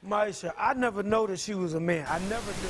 Maisha, I never noticed she was a man. I never knew.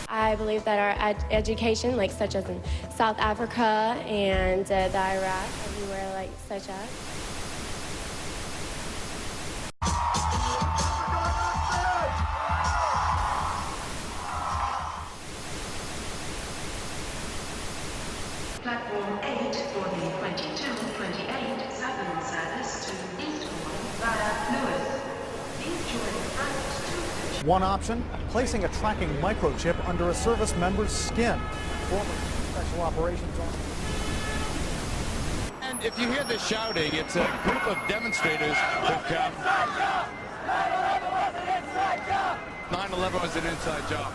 I believe that our education, like such as in South Africa and the Iraq, everywhere like such as. Platform 8 for the 2228 Southern service to Eastbourne via Lewis. Please join the front 2. One option, placing a tracking microchip under a service member's skin. Former Special Operations Officer. And if you hear the shouting, it's a group of demonstrators who've come. 9/11 was an inside job.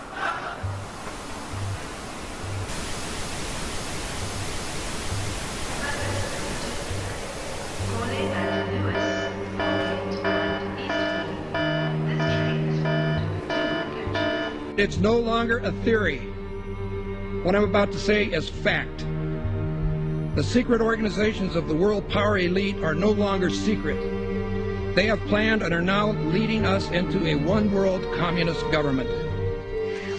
It's no longer a theory. What I'm about to say is fact. The secret organizations of the world power elite are no longer secret. They have planned and are now leading us into a one-world communist government.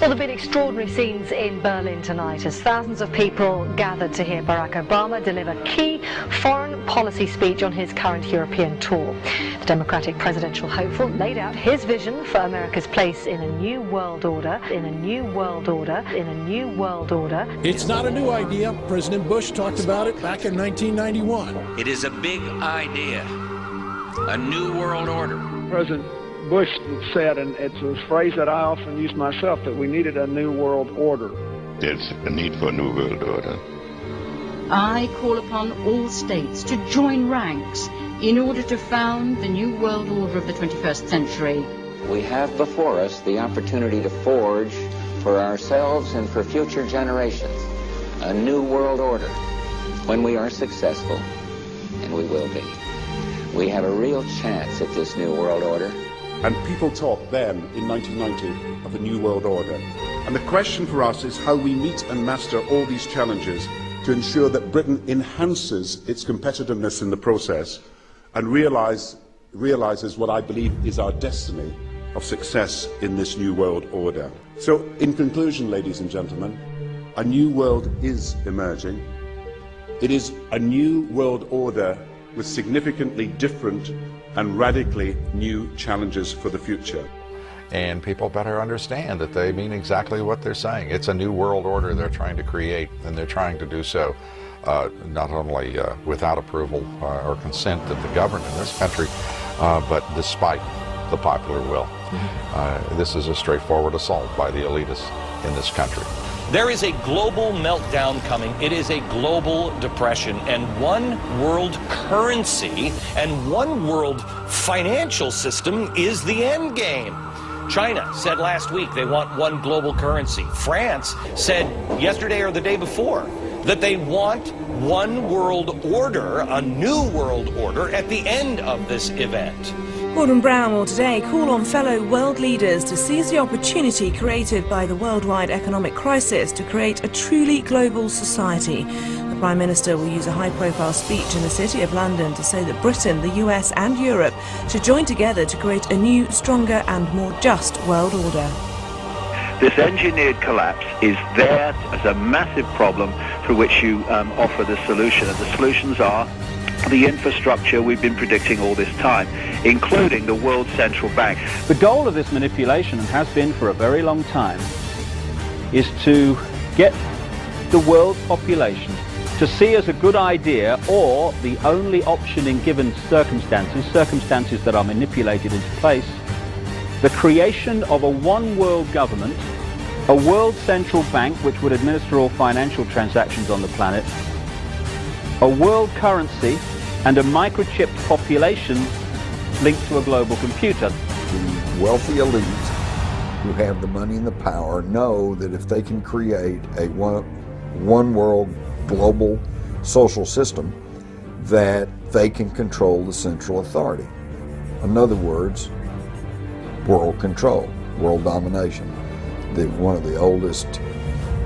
Well, there have been extraordinary scenes in Berlin tonight as thousands of people gathered to hear Barack Obama deliver key foreign policy speech on his current European tour. The Democratic presidential hopeful laid out his vision for America's place in a new world order, in a new world order, in a new world order. It's not a new idea. President Bush talked about it back in 1991. It is a big idea, a new world order. President Bush said, and it's a phrase that I often use myself, that we needed a new world order. There's a need for a new world order. I call upon all states to join ranks in order to found the new world order of the 21st century. We have before us the opportunity to forge for ourselves and for future generations a new world order. When we are successful, and we will be, we have a real chance at this new world order. And people talked then, in 1990, of a new world order. And the question for us is how we meet and master all these challenges to ensure that Britain enhances its competitiveness in the process and realizes what I believe is our destiny of success in this new world order. So, in conclusion, ladies and gentlemen, a new world is emerging. It is a new world order with significantly different and radically new challenges for the future. And people better understand that they mean exactly what they're saying. It's a new world order they're trying to create, and they're trying to do so not only without approval or consent of the government in this country, but despite the popular will. This is a straightforward assault by the elitists in this country. There is a global meltdown coming. It is a global depression, and one world currency and one world financial system is the end game. China said last week they want one global currency. France said yesterday or the day before that they want one world order, a new world order, at the end of this event. Gordon Brown will today call on fellow world leaders to seize the opportunity created by the worldwide economic crisis to create a truly global society. The Prime Minister will use a high-profile speech in the City of London to say that Britain, the US and Europe should join together to create a new, stronger and more just world order. This engineered collapse is there as a massive problem for which you offer the solution, and the solutions are the infrastructure we've been predicting all this time, including the World Central Bank. The goal of this manipulation, and has been for a very long time, is to get the world population to see as a good idea, or the only option in given circumstances that are manipulated into place, the creation of a one world government, a world central bank which would administer all financial transactions on the planet, a world currency, and a microchipped population linked to a global computer. The wealthy elite who have the money and the power know that if they can create a one world global social system, that they can control the central authority. In other words, world control, world domination. One of the oldest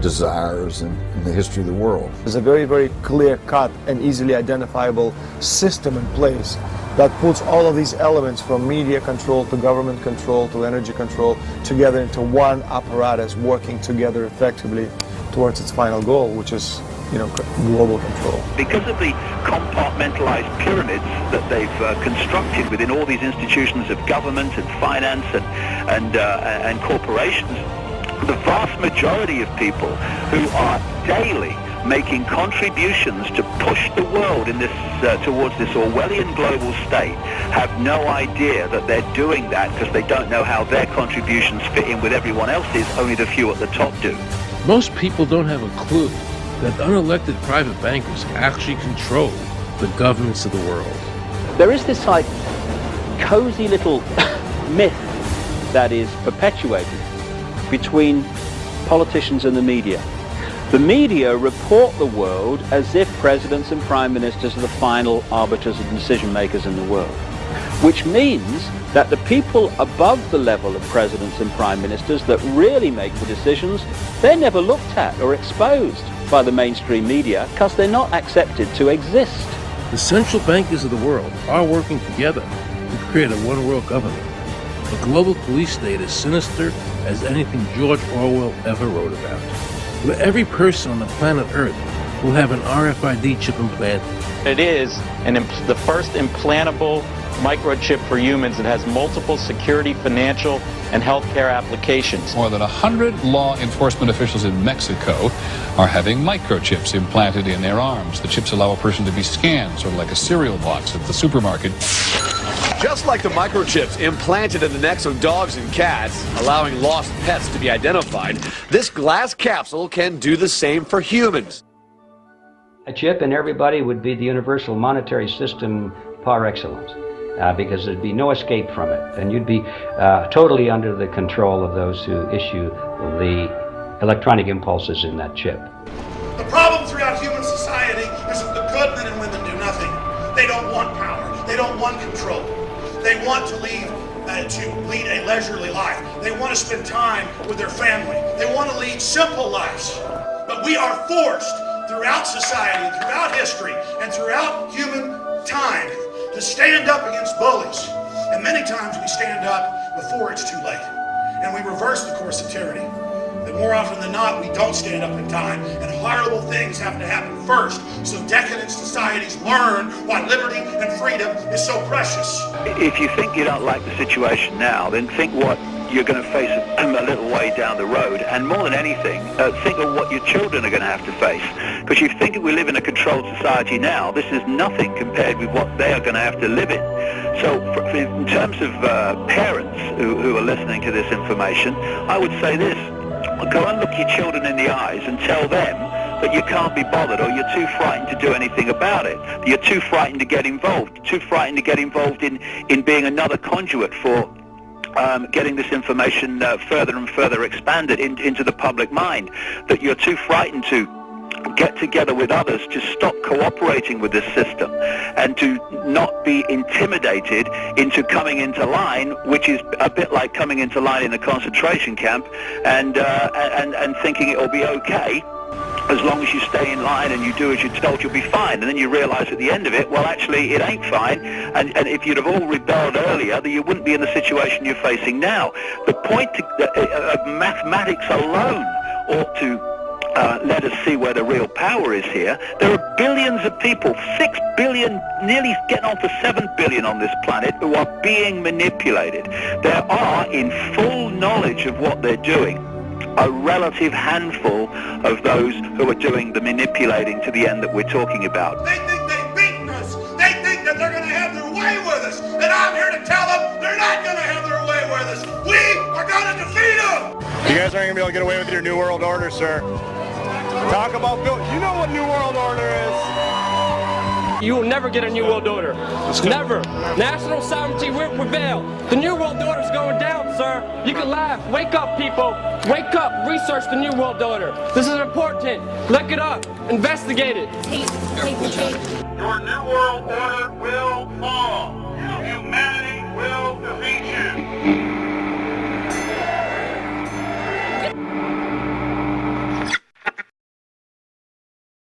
desires in the history of the world. There's a very, very clear-cut and easily identifiable system in place that puts all of these elements from media control to government control to energy control together into one apparatus working together effectively towards its final goal, which is, global control. Because of the compartmentalized pyramids that they've constructed within all these institutions of government and finance and corporations, the vast majority of people who are daily making contributions to push the world in this towards this Orwellian global state have no idea that they're doing that because they don't know how their contributions fit in with everyone else's. Only the few at the top do. Most people don't have a clue that unelected private bankers actually control the governments of the world. There is this cozy little myth that is perpetuated between politicians and the media. The media report the world as if presidents and prime ministers are the final arbiters and decision makers in the world, which means that the people above the level of presidents and prime ministers that really make the decisions, they're never looked at or exposed by the mainstream media because they're not accepted to exist. The central bankers of the world are working together to create a one-world government. A global police state as sinister as anything George Orwell ever wrote about, where every person on the planet Earth will have an RFID chip implanted. It is the first implantable microchip for humans that has multiple security, financial, and healthcare applications. More than 100 law enforcement officials in Mexico are having microchips implanted in their arms. The chips allow a person to be scanned, sort of like a cereal box at the supermarket. Just like the microchips implanted in the necks of dogs and cats, allowing lost pets to be identified, this glass capsule can do the same for humans. A chip in everybody would be the universal monetary system par excellence, because there'd be no escape from it, and you'd be totally under the control of those who issue the electronic impulses in that chip. The problem throughout human society is that the good men and women do nothing. They don't want power. They don't want control. They want to lead a leisurely life. They want to spend time with their family. They want to lead simple lives. But we are forced throughout society, and throughout history, and throughout human time to stand up against bullies. And many times we stand up before it's too late. And we reverse the course of tyranny. But more often than not, we don't stand up in time, and horrible things have to happen first, so decadent societies learn why liberty and freedom is so precious. If you think you don't like the situation now, then think what you're going to face a little way down the road, and more than anything, think of what your children are going to have to face. Because you think we live in a controlled society now, this is nothing compared with what they are going to have to live in. So in terms of parents who are listening to this information, I would say this: go and look your children in the eyes and tell them that you can't be bothered, or you're too frightened to do anything about it. You're too frightened to get involved, in being another conduit for getting this information further and further expanded into the public mind, that you're too frightened to get together with others to stop cooperating with this system and to not be intimidated into coming into line, which is a bit like coming into line in a concentration camp and thinking it'll be okay. As long as you stay in line and you do as you're told, you'll be fine. And then you realize at the end of it, well, actually, it ain't fine. And if you'd have all rebelled earlier, then you wouldn't be in the situation you're facing now. The point of mathematics alone ought to let us see where the real power is here. There are billions of people, 6 billion, nearly getting on for 7 billion on this planet, who are being manipulated. There are, in full knowledge of what they're doing, a relative handful of those who are doing the manipulating to the end that we're talking about. They think they've beaten us. They think that they're going to have their way with us. And I'm here to tell them they're not going to have their way with us. We are going to defeat them. You guys aren't going to be able to get away with your New World Order, sir. Talk about Bill. You know what New World Order is. You will never get a New World Order. Never. National sovereignty will prevail. The New World Order is going down, sir. You can laugh. Wake up, people. Wake up. Research the New World Order. This is important. Look it up. Investigate it. Your New World Order will fall. Humanity will defeat you.